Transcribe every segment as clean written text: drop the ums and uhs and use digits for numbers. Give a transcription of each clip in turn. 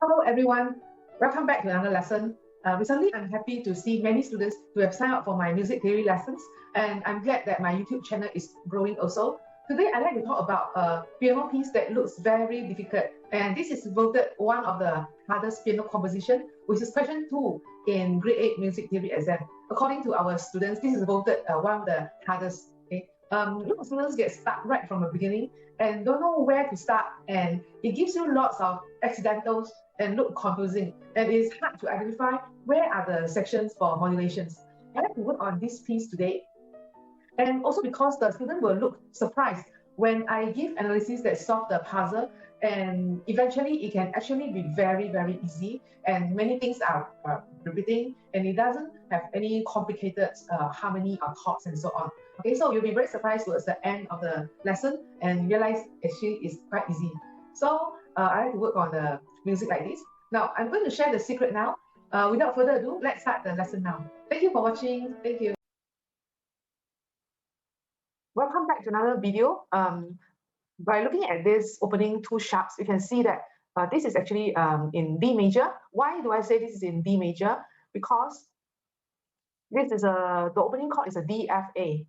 Hello everyone, welcome back to another lesson. Recently, I'm happy to see many students who have signed up for my music theory lessons, and I'm glad that my YouTube channel is growing also. Today, I'd like to talk about a piano piece that looks very difficult, and this is voted one of the hardest piano composition, which is question 2 in grade 8 music theory exam. According to our students, this is voted one of the hardest. Okay? Students get stuck right from the beginning and don't know where to start, and it gives you lots of accidentals and look confusing, and it is hard to identify where are the sections for modulations. I like to work on this piece today, and also because the student will look surprised when I give analysis that solve the puzzle, and eventually it can actually be very, very easy, and many things are repeating, and it doesn't have any complicated harmony or chords and so on. Okay, so you'll be very surprised towards the end of the lesson and realize actually it's quite easy. So I like to work on the music like this. Now I'm going to share the secret now. Without further ado, let's start the lesson now. Thank you for watching. Thank you. Welcome back to another video. By looking at this opening two sharps, you can see that this is actually in D major. Why do I say this is in D major? Because this is the opening chord is a D, F, A.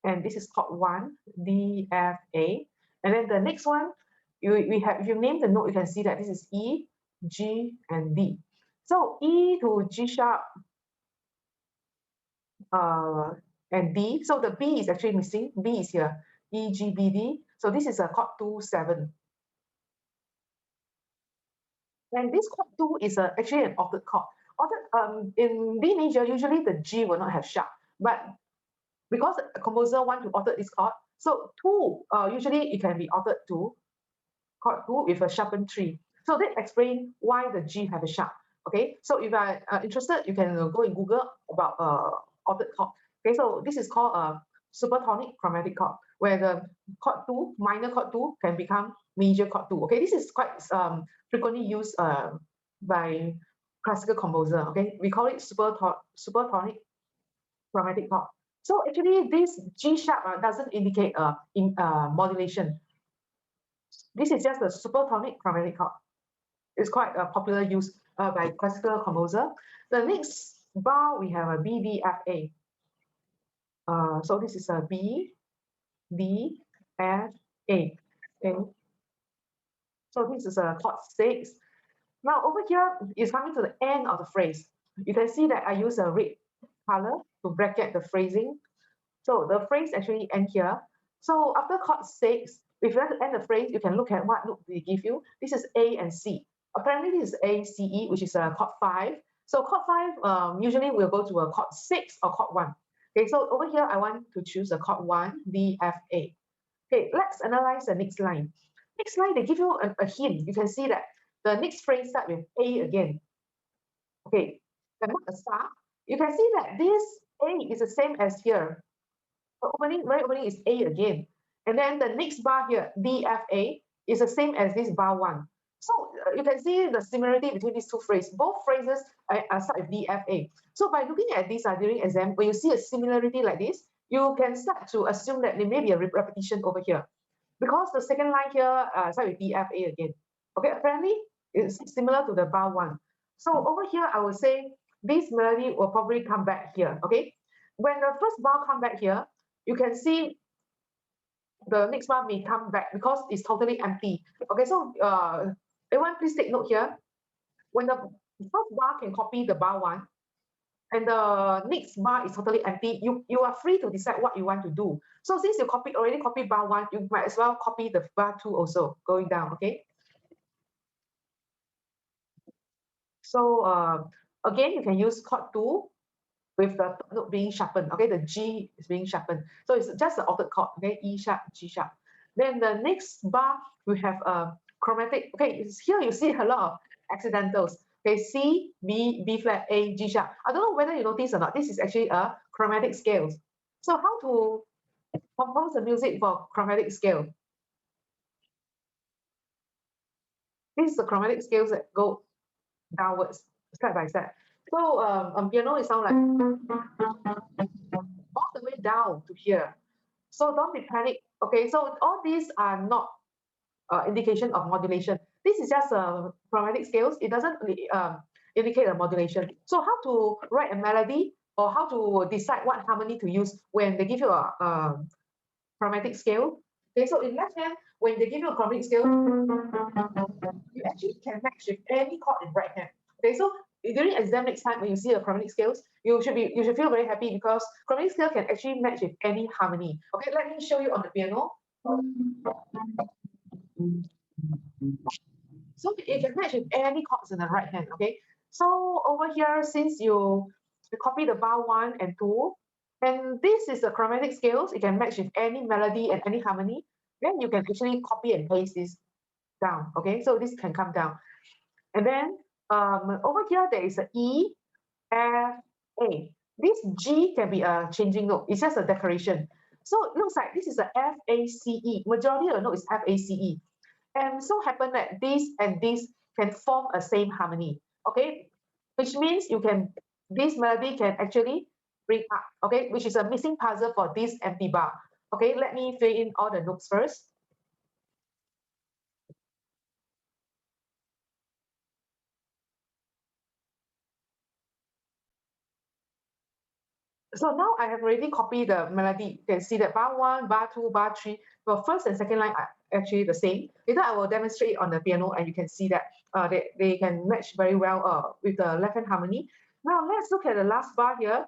And this is chord 1, D, F, A. And then the next one, if you name the note, you can see that this is E, G, and D. So E to G sharp and D. So the B is actually missing. B is here. E, G, B, D. So this is a chord 2, 7. And this chord 2 is actually an octave chord. In D major, usually the G will not have sharp. But because the composer want to alter this chord, so 2, usually it can be altered to chord 2 with a sharpened 3. So that explains why the G have a sharp. Okay, so if you are interested, you can go and Google about altered chord. Okay, so this is called a supertonic chromatic chord, where the chord 2, minor chord 2, can become major chord 2. Okay, this is quite frequently used by classical composer. Okay, we call it supertonic chromatic chord. So actually, this G sharp doesn't indicate modulation. This is just a supertonic chromatic chord. It's quite a popular use by classical composer. The next bar we have a B, D, F, A. So this is a B, D, F, A. Okay. So this is a chord 6. Now over here is coming to the end of the phrase. You can see that I use a red color to bracket the phrasing. So the phrase actually end here. So after chord 6, if you want to end the phrase, you can look at what note they give you. This is A and C. Apparently this is A, C, E, which is a chord 5. So chord 5 usually will go to a chord 6 or chord 1. Okay, so over here I want to choose a chord 1, D, F, A. Okay, let's analyze the next line. Next line, they give you a hint. You can see that the next phrase starts with A again. Okay, and not a star. You can see that this A is the same as here. The very opening is A again. And then the next bar here, D, F, A, is the same as this bar 1. So you can see the similarity between these two phrases. Both phrases start with D, F, A. So by looking at this during exam, when you see a similarity like this, you can start to assume that there may be a repetition over here. Because the second line here starts with D, F, A again. Okay, apparently it's similar to the bar 1. So over here, I would say this melody will probably come back here. Okay, when the first bar come back here, you can see the next bar may come back because it's totally empty. Okay, so everyone please take note here. When the first bar can copy the bar 1 and the next bar is totally empty, you are free to decide what you want to do. So since you already copied bar 1, you might as well copy the bar 2 also going down. Okay. So again, you can use chord 2 with the note being sharpened. Okay, the G is being sharpened. So it's just the altered chord. Okay, E sharp, G sharp. Then the next bar, we have a chromatic. Okay, here you see a lot of accidentals. Okay, C, B, B flat, A, G sharp. I don't know whether you notice or not. This is actually a chromatic scale. So how to compose the music for chromatic scale? This is the chromatic scales that go downwards, step by step. So on piano, it sounds like all the way down to here. So don't be panicked. Okay, so all these are not indication of modulation. this is just a chromatic scales. It doesn't indicate a modulation. So how to write a melody or how to decide what harmony to use when they give you a chromatic scale? Okay, so in left hand, when they give you a chromatic scale, you actually can match with any chord in right hand. Okay, so during exam next time when you see a chromatic scales, you should feel very happy because chromatic scale can actually match with any harmony. Okay, let me show you on the piano. So you can match with any chords in the right hand. Okay, so over here, since you copy the bar 1 and 2, and this is the chromatic scales, it can match with any melody and any harmony, then you can actually copy and paste this down. Okay, so this can come down. And then over here, there is a E, F, A. This G can be a changing note. It's just a decoration. So it looks like this is a F, A, C, E. Majority of the note is F, A, C, E. And so happen that this and this can form a same harmony. Okay, which means this melody can actually bring up. Okay, which is a missing puzzle for this empty bar. Okay, let me fill in all the notes first. So now I have already copied the melody. You can see that bar 1, bar 2, bar 3, the first and second line are actually the same. Later I will demonstrate on the piano and you can see that they can match very well with the left hand harmony. Now let's look at the last bar here.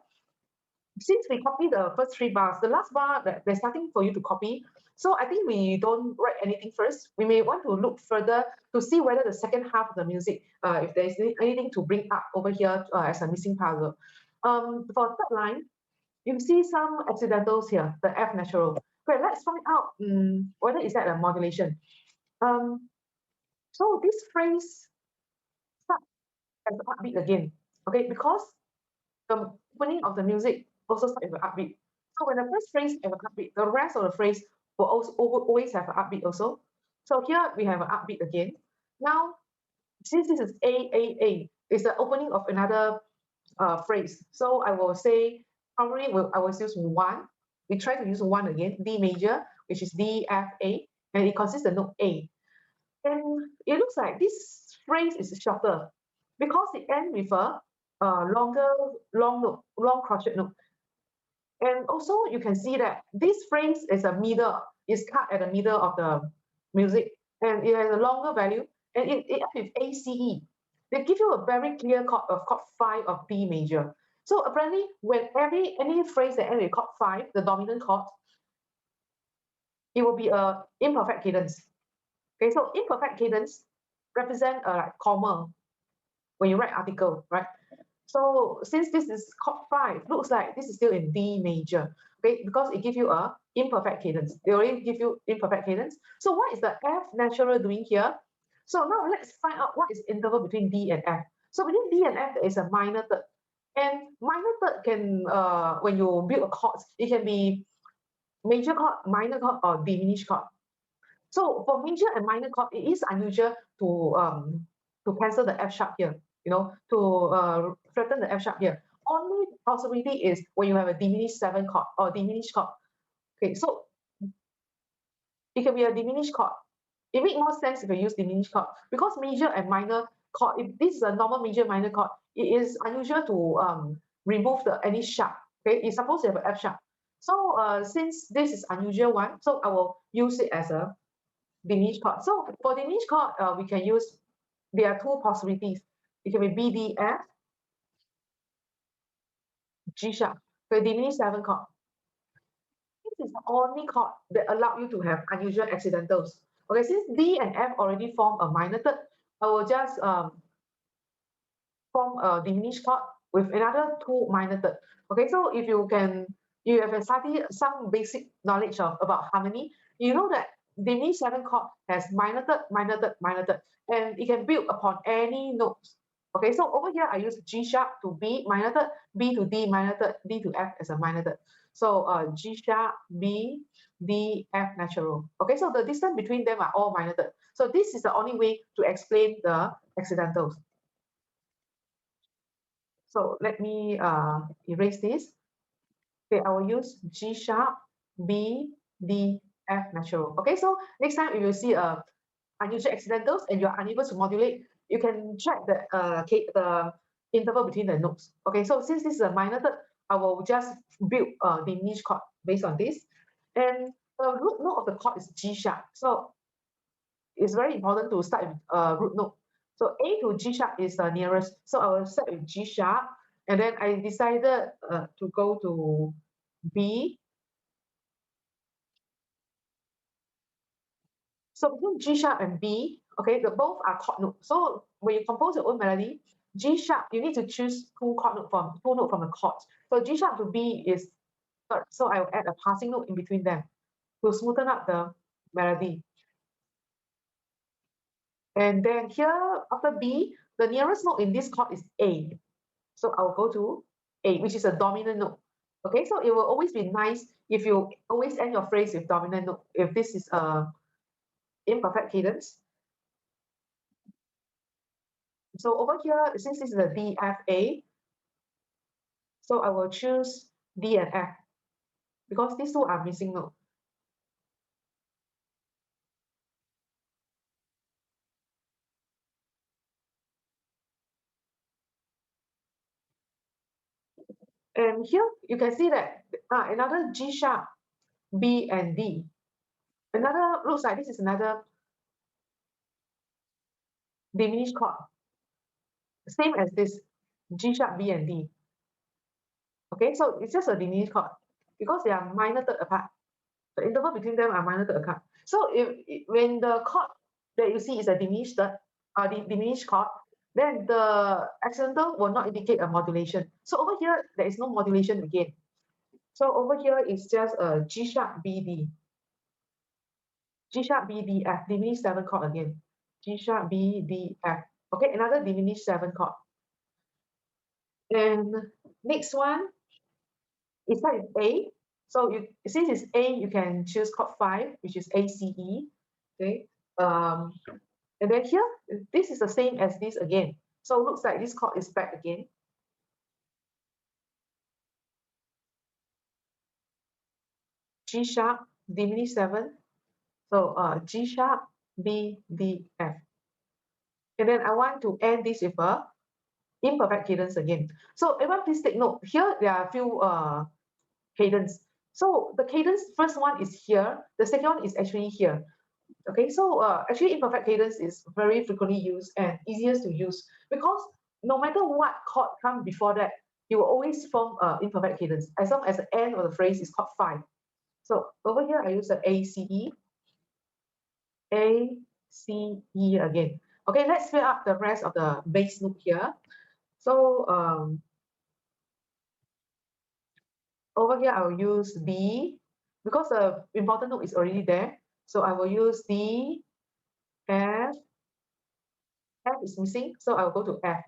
Since we copy the first 3 bars, the last bar, there's nothing for you to copy. So I think we don't write anything first. We may want to look further to see whether the second half of the music, if there's anything to bring up over here as a missing puzzle. For third line, you see some accidentals here, the F natural. Okay, let's find out whether is that a modulation. So this phrase starts as an upbeat again, okay, because the opening of the music also starts with an upbeat. So when the first phrase have an upbeat, the rest of the phrase will also always have an upbeat also. So here we have an upbeat again. Now, since this is A, it's the opening of another phrase. So I will say, probably I will use 1. We try to use 1 again, D major, which is D, F, A, and it consists of note A. And it looks like this phrase is shorter because it ends with a longer, long crotchet note. And also you can see that this phrase is is cut at the middle of the music, and it has a longer value, and it ends with ACE. They give you a very clear chord of chord 5 of D major. So apparently, when any phrase that ends with chord 5, the dominant chord, it will be a imperfect cadence. Okay, so imperfect cadence represent a comma when you write article, right? So since this is chord 5, looks like this is still in D major, okay, because it gives you a imperfect cadence. They already give you imperfect cadence. So what is the F natural doing here? So now let's find out what is interval between D and F. So between D and F, there is a minor third. And minor third can, when you build a chord, it can be major chord, minor chord, or diminished chord. So for major and minor chord, it is unusual to cancel the F sharp here, to flatten the F sharp here. Only possibility is when you have a diminished 7 chord or diminished chord. Okay, so it can be a diminished chord. It makes more sense if you use diminished chord because major and minor chord, if this is a normal major minor chord, it is unusual to remove any sharp. Okay, it's supposed to have an F sharp. So since this is unusual one, so I will use it as a diminished chord. So for diminished chord, we can use, there are 2 possibilities. It can be B, D, F, G sharp, the diminished 7 chord. This is the only chord that allow you to have unusual accidentals. Okay, since D and F already form a minor third, I will just form a diminished chord with another 2 minor third. Okay, so if you have studied some basic knowledge about harmony, you know that diminished 7 chord has minor third, minor third, minor third, and it can build upon any notes. Okay, so over here I use G sharp to B minor third, B to D minor third, D to F as a minor third. So G sharp, B, D, F natural. Okay, so the distance between them are all minor third. So this is the only way to explain the accidentals. So let me erase this. Okay, I will use G sharp, B, D, F natural. Okay, so next time if you see a unusual accidentals and you're unable to modulate, you can check the interval between the notes. Okay, so since this is a minor third, I will just build the niche chord based on this. And the root note of the chord is G sharp. So it's very important to start with root note. So A to G sharp is the nearest. So I will start with G sharp. And then I decided to go to B. So between G sharp and B, okay, both are chord notes. So when you compose your own melody, G sharp, you need to choose two note from the chords. So G sharp to B is third. So I will add a passing note in between them to smoothen up the melody. And then here after B, the nearest note in this chord is A. So I'll go to A, which is a dominant note. Okay, so it will always be nice if you always end your phrase with dominant note, if this is a imperfect cadence. So over here, since this is a D, F, A, so I will choose D and F because these two are missing note. And here you can see that another G sharp, B and D. Another looks like this is another diminished chord, same as this G sharp, B and D. Okay, so it's just a diminished chord because they are minor third apart. The interval between them are minor third apart. So when the chord that you see is a diminished third, diminished chord, then the accidental will not indicate a modulation. So over here, there is no modulation again. So over here is just a G sharp B D. G sharp B D F, diminished 7 chord again. G sharp B D F. Okay, another diminished 7 chord. And next one is like A. So since it's A, you can choose chord 5, which is A C E. Okay. And then here, this is the same as this again. So it looks like this chord is back again. G sharp, diminished 7. So G sharp, B, D, F. And then I want to end this with a imperfect cadence again. So everyone please take note. Here there are a few cadence. So the cadence, first one is here. The second one is actually here. Okay, so actually imperfect cadence is very frequently used and easiest to use because no matter what chord comes before that, you will always form imperfect cadence as long as the end of the phrase is chord 5. So over here, I use the A, C, E, A, C, E again. Okay, let's fill up the rest of the bass note here. So over here, I will use D because the important note is already there. So I will use D, F, F is missing, so I will go to F.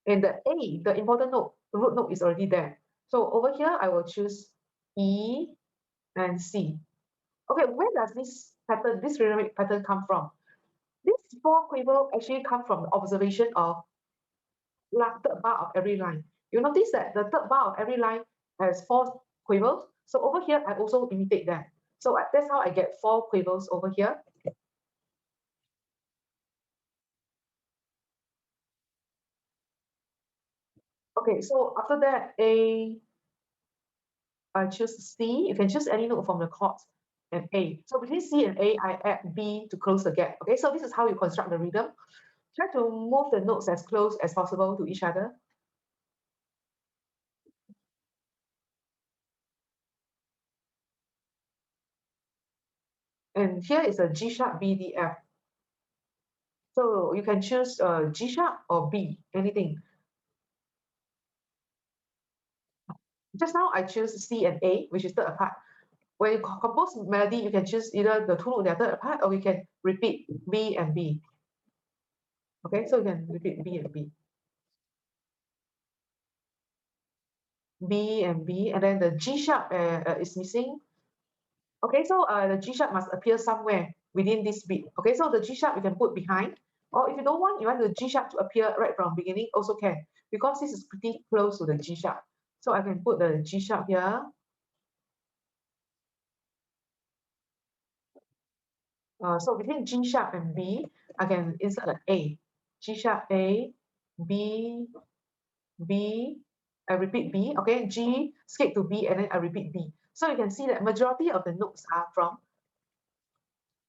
And the A, the important note, the root note is already there. So over here, I will choose E and C. Okay, where does this pattern, this rhythmic pattern come from? This 4 quiver actually come from the observation of third bar of every line. You notice that the third bar of every line has 4 quavers. So over here, I also imitate that. So that's how I get 4 quavers over here. Okay, so after that, I choose C. You can choose any note from the chords and A. So between C and A, I add B to close the gap. Okay, so this is how you construct the rhythm. Try to move the notes as close as possible to each other. And here is a G sharp B D F. So you can choose G sharp or B, anything. Just now I choose C and A, which is third apart. When you compose melody, you can choose either the 2 notes that are third apart, or we can repeat B and B. Okay, so you can repeat B and B. B and B, and then the G sharp is missing. Okay, so the G sharp must appear somewhere within this beat. Okay, so the G sharp you can put behind, or if you don't want, you want the G sharp to appear right from beginning, also can, because this is pretty close to the G sharp. So I can put the G sharp here. So between G sharp and B, I can insert an A. G sharp A, B, B, I repeat B, okay, G, skip to B, and then I repeat B. So you can see that majority of the notes are from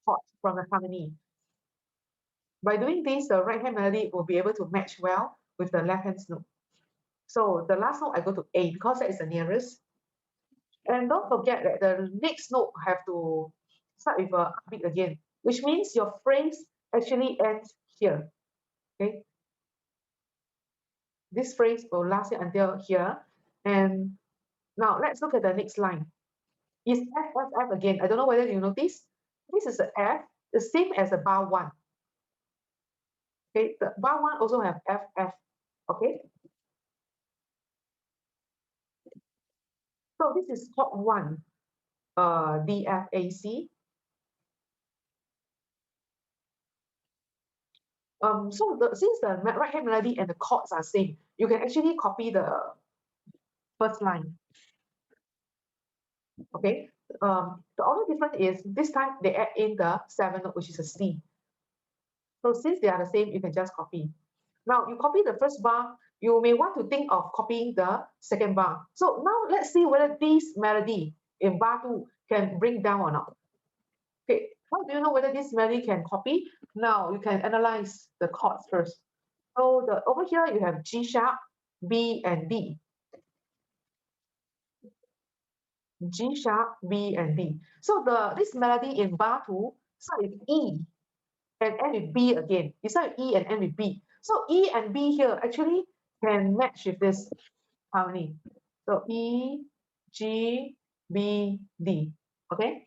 chord, from the harmony. By doing this, the right hand melody will be able to match well with the left hand note. So the last note I go to A because that is the nearest. And don't forget that the next note have to start with a upbeat again, which means your phrase actually ends here. Okay, this phrase will last you until here. And now let's look at the next line. Is F, F, F again. I don't know whether you notice. This is the F, the same as the bar one. Okay, the bar one also have F, F. Okay, so this is chord one, D, F, A, C. Since the right hand melody and the chords are same, you can actually copy the first line. Okay. The only difference is this time they add in the seventh note, which is a C. So since they are the same, you can just copy. Now you copy the first bar, you may want to think of copying the second bar. So now let's see whether this melody in bar two can bring down or not. Okay, how do you know whether this melody can copy? Now you can analyze the chords first. So over here you have G sharp, B, and D. G sharp, B, and D. So this melody in bar two start with E and end with B again. You start with E and end with B. So E and B here actually can match with this harmony. So E, G, B, D. Okay.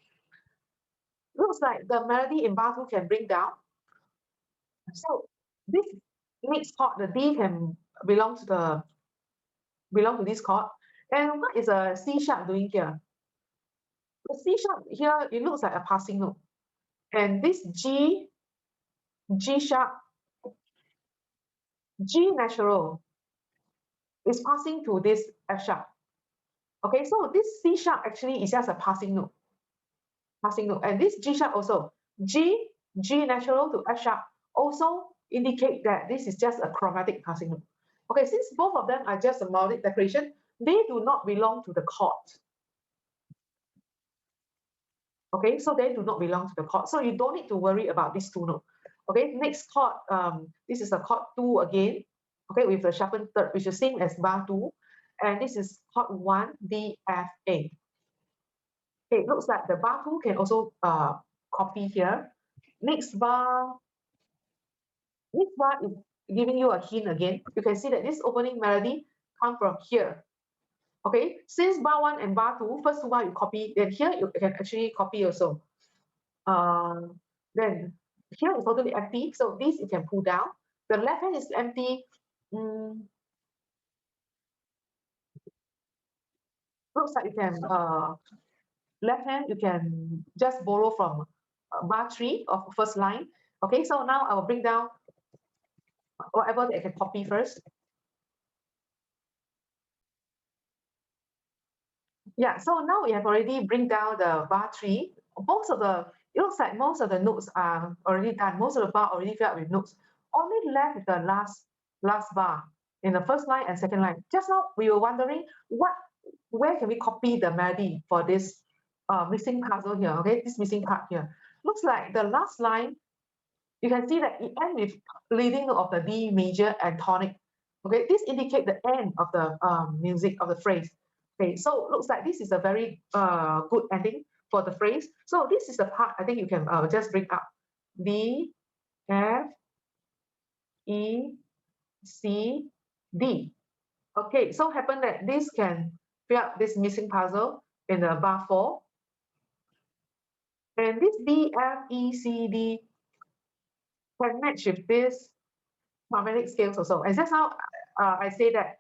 Looks like the melody in bar two can bring down. So this next chord, the D can belong to this chord. And what is a C sharp doing here? The C sharp here, it looks like a passing note. And this G, G sharp, G natural is passing to this F sharp. Okay, so this C sharp actually is just a passing note. And this G sharp also, G, G natural to F sharp also indicate that this is just a chromatic passing note. Okay, since both of them are just a melodic decoration, they do not belong to the chord. Okay, so they do not belong to the chord. So you don't need to worry about these two notes. Okay, next chord, this is a chord 2 again, okay, with the sharpened third, which is same as bar 2. And this is chord 1, D, F, A. Okay, it looks like the bar 2 can also copy here. Next bar is giving you a hint again. You can see that this opening melody come from here. Okay, since bar 1 and bar 2, first bar you copy, then here you can actually copy also. Then here is totally empty, so this you can pull down. The left hand is empty. Looks like you can left hand you can just borrow from bar 3 of first line. Okay, so now I will bring down whatever that I can copy first. Yeah, so now we have already bring down the bar 3. It looks like most of the notes are already done. Most of the bar already filled up with notes. Only left with the last bar in the first line and second line. Just now we were wondering where can we copy the melody for this missing puzzle here, okay? This missing part here. Looks like the last line, you can see that it ends with leading of the D major and tonic. Okay, this indicates the end of the music of the phrase. Okay, so looks like this is a very good ending for the phrase. So this is the part I think you can just bring up. D, F, E, C, D. Okay, so happen that this can fill up this missing puzzle in the bar 4. And this D, F, E, C, D can match with this chromatic scales also. And just now I say that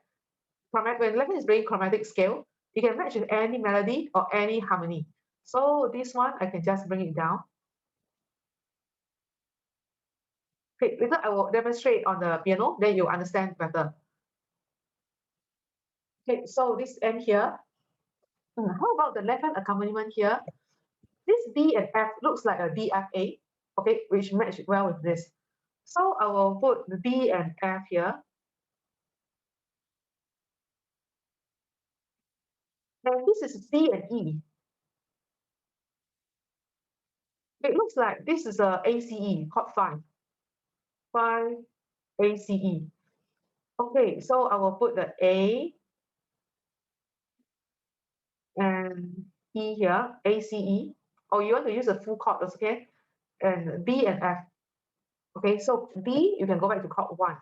when Levin is playing chromatic scale, you can match with any melody or any harmony. So this one, I can just bring it down. Okay, later I will demonstrate on the piano, then you understand better. Okay, so this end here. How about the left hand accompaniment here? This D and F looks like a DFA. okay, which match well with this. So I will put the D and F here. And this is C and E. It looks like this is a ACE, chord 5. 5 ACE. Okay, so I will put the A and E here, ACE. Or you want to use a full chord, okay? And B and F. Okay, so D, you can go back to chord 1.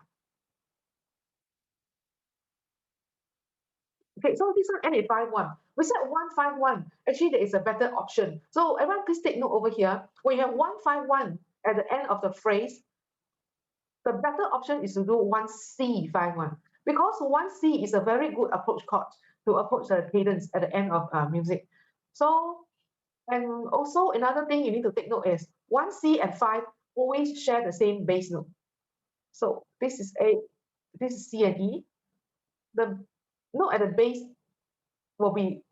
Okay, so this one end in 5-1. We said 1-5-1. Actually, there is a better option. So everyone, please take note over here. When you have 1-5-1 at the end of the phrase, the better option is to do 1-C-5-1 because 1-C is a very good approach chord to approach the cadence at the end of music. So, and also another thing you need to take note is 1-C and 5 always share the same bass note. So this is A, this is C and E. The note at the bass will be,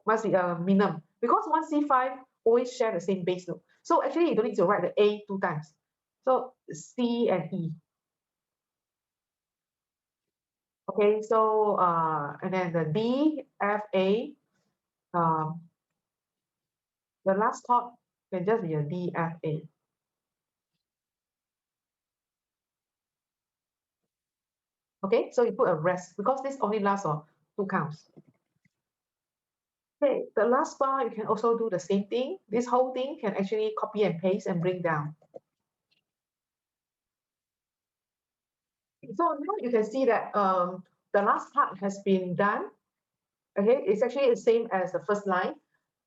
must be a minimum because 1-C-5 always share the same bass note. So actually you don't need to write the A 2 times. So C and E. Okay, so and then the D, F, A, the last chord can just be a D, F, A. Okay, so you put a rest because this only lasts for 2 counts. Okay, the last bar you can also do the same thing. This whole thing can actually copy and paste and bring down. So now you can see that the last part has been done. Okay, it's actually the same as the first line.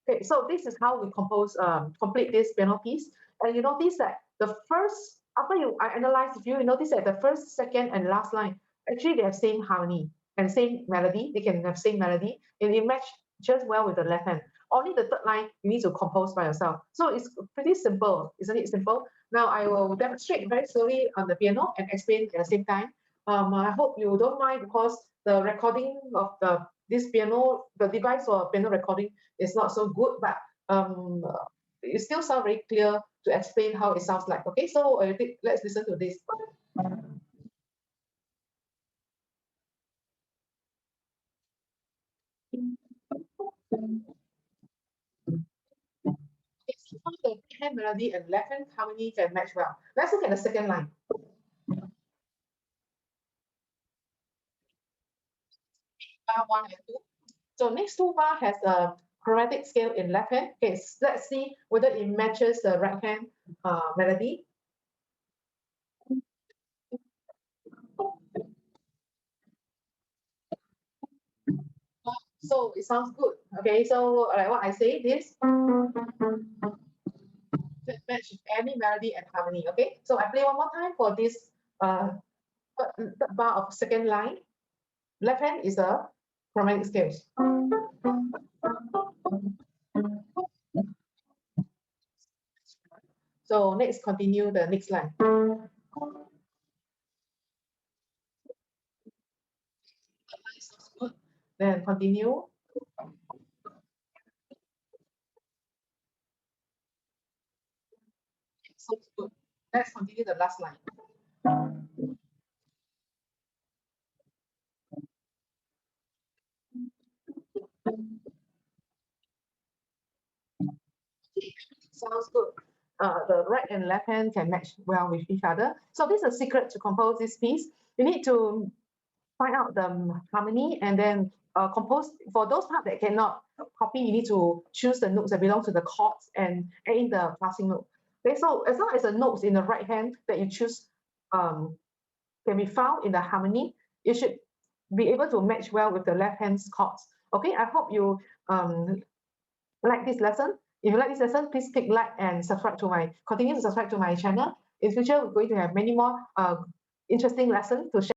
Okay, so this is how we compose, complete this piano piece. And you notice that the first, after I analyze the view, you notice that the first, second, and last line, actually they have same harmony and same melody. They can have same melody, and it match just well with the left hand. Only the third line you need to compose by yourself. So it's pretty simple, isn't it simple? Now I will demonstrate very slowly on the piano and explain at the same time. I hope you don't mind because the recording of this piano, the device for piano recording is not so good, but it still sounds very clear to explain how it sounds like. Okay, so let's listen to this. It's how the hand melody and left hand harmony can match well. Let's look at the second line. Bar 1 and 2. So next 2 bar has a chromatic scale in left hand. Okay, so let's see whether it matches the right hand melody. So it sounds good. Okay, so like what I say, this match any melody and harmony. Okay, so I play one more time for this third bar of second line. Left hand is a chromatic scale. So next, continue the next line. Then continue. So good. Let's continue the last line. Sounds good. The right and left hand can match well with each other. So this is a secret to compose this piece. You need to find out the harmony and then compose. For those parts that cannot copy, you need to choose the notes that belong to the chords and add in the passing note. Okay, so as long as the notes in the right hand that you choose can be found in the harmony, you should be able to match well with the left hand's chords. Okay, I hope you like this lesson. If you like this lesson, please click like and continue to subscribe to my channel. In future, we're going to have many more interesting lessons to share.